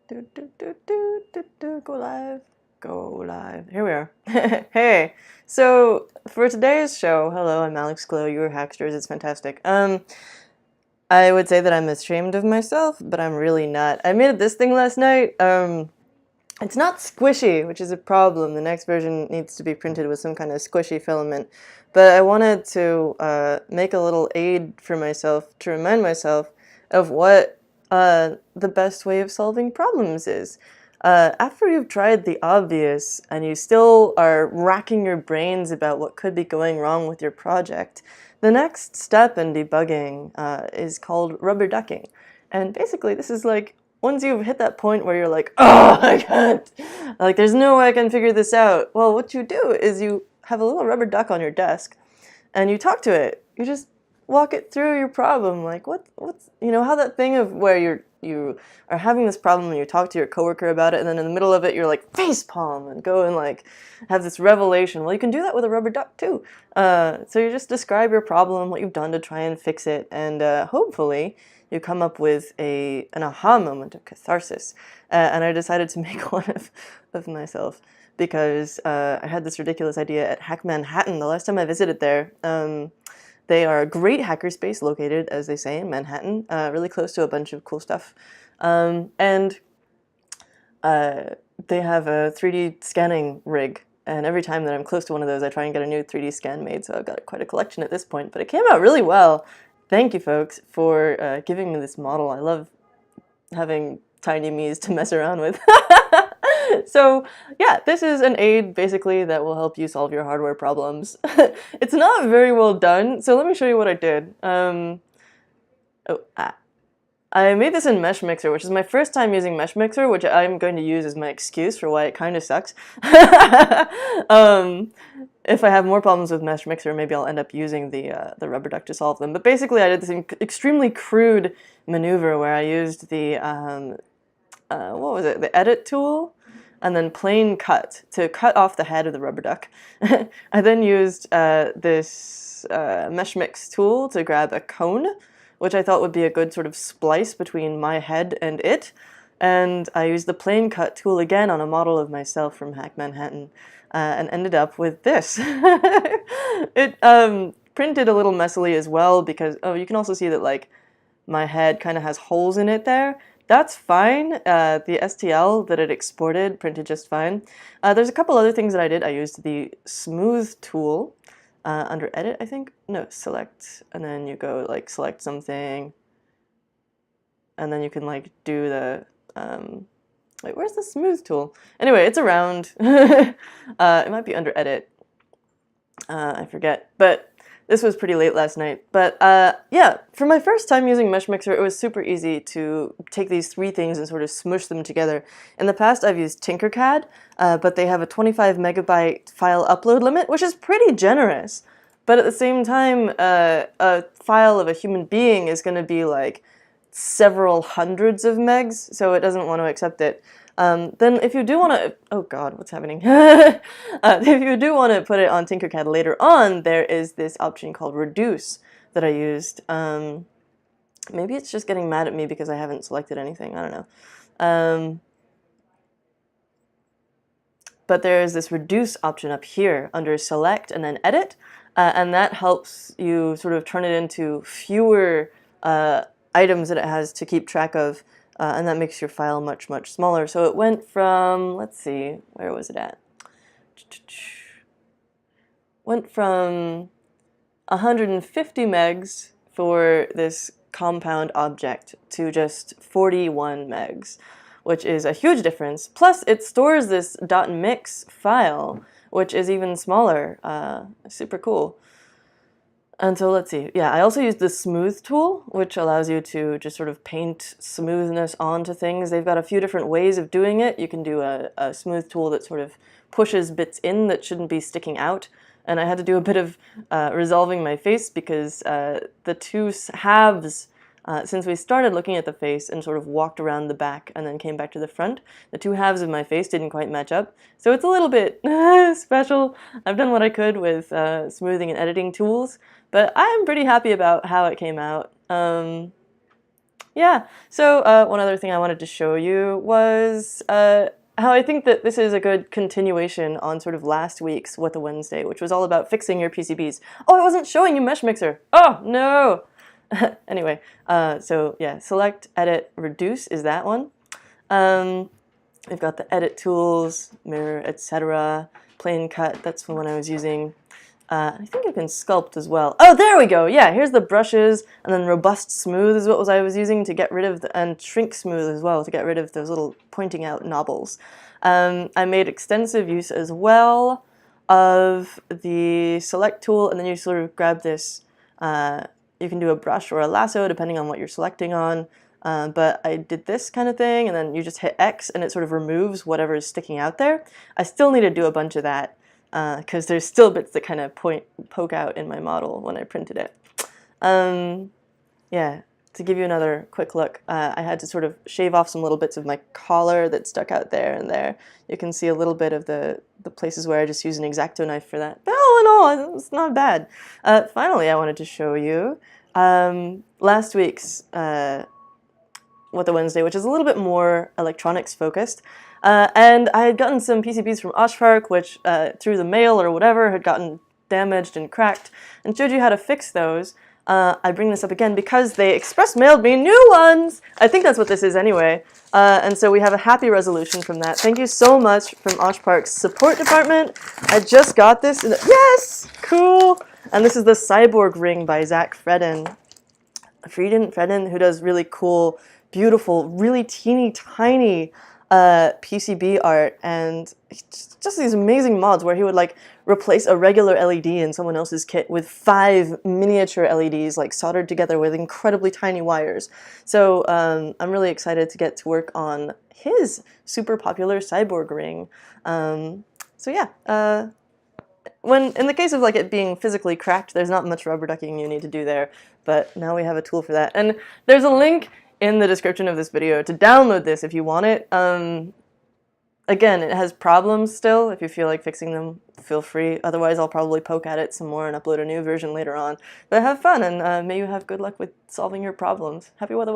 Go live. Go live. Here we are. Hey. So for today's show, hello, I'm Alex Glow, you're Hacksters, it's fantastic. I would say that I'm ashamed of myself, but I'm really not. I made this thing last night. It's not squishy, which is a problem. The next version needs to be printed with some kind of squishy filament. But I wanted to make a little aid for myself to remind myself of what the best way of solving problems is. After you've tried the obvious and you still are racking your brains about what could be going wrong with your project, the next step in debugging is called rubber ducking. And basically this is like, once you've hit that point where you're like, oh, I can't, like there's no way I can figure this out. Well, what you do is you have a little rubber duck on your desk and you talk to it. You just walk it through your problem. Like what's, you know, how that thing of where you are having this problem and you talk to your coworker about it and then in the middle of it you're like facepalm and go and like have this revelation. Well, you can do that with a rubber duck too. So you just describe your problem, what you've done to try and fix it, and hopefully you come up with an aha moment of catharsis. And I decided to make one of myself because I had this ridiculous idea at Hack Manhattan the last time I visited there. They are a great hackerspace located, as they say, in Manhattan, really close to a bunch of cool stuff. And they have a 3D scanning rig. And every time that I'm close to one of those, I try and get a new 3D scan made. So I've got quite a collection at this point. But it came out really well. Thank you, folks, for giving me this model. I love having tiny me's to mess around with. So yeah, this is an aid basically that will help you solve your hardware problems. It's not very well done, so let me show you what I did. I made this in Mesh Mixer, which is my first time using Mesh Mixer, which I'm going to use as my excuse for why it kind of sucks. If I have more problems with Mesh Mixer, maybe I'll end up using the rubber duck to solve them. But basically, I did this extremely crude maneuver where I used the what was it? The edit tool, and then plain cut to cut off the head of the rubber duck. I then used this Mesh Mix tool to grab a cone, which I thought would be a good sort of splice between my head and it. And I used the plane cut tool again on a model of myself from Hack Manhattan and ended up with this. It printed a little messily as well because, oh, you can also see that like my head kind of has holes in it there. That's fine. The STL that it exported printed just fine. There's a couple other things that I did. I used the smooth tool under edit, I think. No, select, and then you go like select something, and then you can like do the wait, where's the smooth tool? Anyway, it's around. It might be under edit. I forget, but this was pretty late last night. But yeah, for my first time using Mesh Mixer, it was super easy to take these three things and sort of smush them together. In the past, I've used Tinkercad, but they have a 25 megabyte file upload limit, which is pretty generous. But at the same time, a file of a human being is going to be like several hundreds of megs, so it doesn't want to accept it. Then if you do want to, oh god, what's happening? If you do want to put it on Tinkercad later on, there is this option called reduce that I used. Maybe it's just getting mad at me because I haven't selected anything, I don't know. But there's this reduce option up here under select and then edit, and that helps you sort of turn it into fewer items that it has to keep track of. And that makes your file much, much smaller. So it went from, let's see, where was it at? Went from 150 megs for this compound object to just 41 megs, which is a huge difference. Plus, it stores this .mix file, which is even smaller. Super cool. And so let's see, yeah, I also used the smooth tool, which allows you to just sort of paint smoothness onto things. They've got a few different ways of doing it. You can do a smooth tool that sort of pushes bits in that shouldn't be sticking out. And I had to do a bit of resolving my face because the two halves, since we started looking at the face and sort of walked around the back and then came back to the front, the two halves of my face didn't quite match up. So it's a little bit special. I've done what I could with smoothing and editing tools, but I'm pretty happy about how it came out. Yeah, so one other thing I wanted to show you was how I think that this is a good continuation on sort of last week's What the Wednesday, which was all about fixing your PCBs. Oh, I wasn't showing you Mesh Mixer. Oh, no! Anyway, so yeah, select, edit, reduce is that one. We've got the edit tools, mirror, etc. Plane cut, that's the one I was using. I think you can sculpt as well. Oh, there we go. Yeah, here's the brushes, and then robust smooth is what I was using to get rid of, and shrink smooth as well to get rid of those little pointing out knobbles. I made extensive use as well of the select tool, and then you sort of grab this. You can do a brush or a lasso depending on what you're selecting on. But I did this kind of thing, and then you just hit X, and it sort of removes whatever is sticking out there. I still need to do a bunch of that, because there's still bits that kind of poke out in my model when I printed it. Yeah, to give you another quick look, I had to sort of shave off some little bits of my collar that stuck out there and there. You can see a little bit of the places where I just used an X-Acto knife for that. But all in all, it's not bad. Finally, I wanted to show you last week's What the Wednesday, which is a little bit more electronics focused. And I had gotten some PCBs from Oshpark, which through the mail or whatever had gotten damaged and cracked, and showed you how to fix those. I bring this up again because they express mailed me new ones! I think that's what this is anyway. And so we have a happy resolution from that. Thank you so much from Oshpark's support department. I just got this. Yes! Cool! And this is the Cyborg Ring by Zach Fredden, who does really cool, beautiful, really teeny tiny PCB art, and just these amazing mods where he would like replace a regular LED in someone else's kit with 5 miniature LEDs like soldered together with incredibly tiny wires. So I'm really excited to get to work on his super popular Cyborg Ring. So yeah, when in the case of like it being physically cracked, there's not much rubber ducking you need to do there, but now we have a tool for that. And there's a link in the description of this video to download this if you want it. Again, it has problems still. If you feel like fixing them, feel free. Otherwise, I'll probably poke at it some more and upload a new version later on. But have fun, and may you have good luck with solving your problems. Happy weather.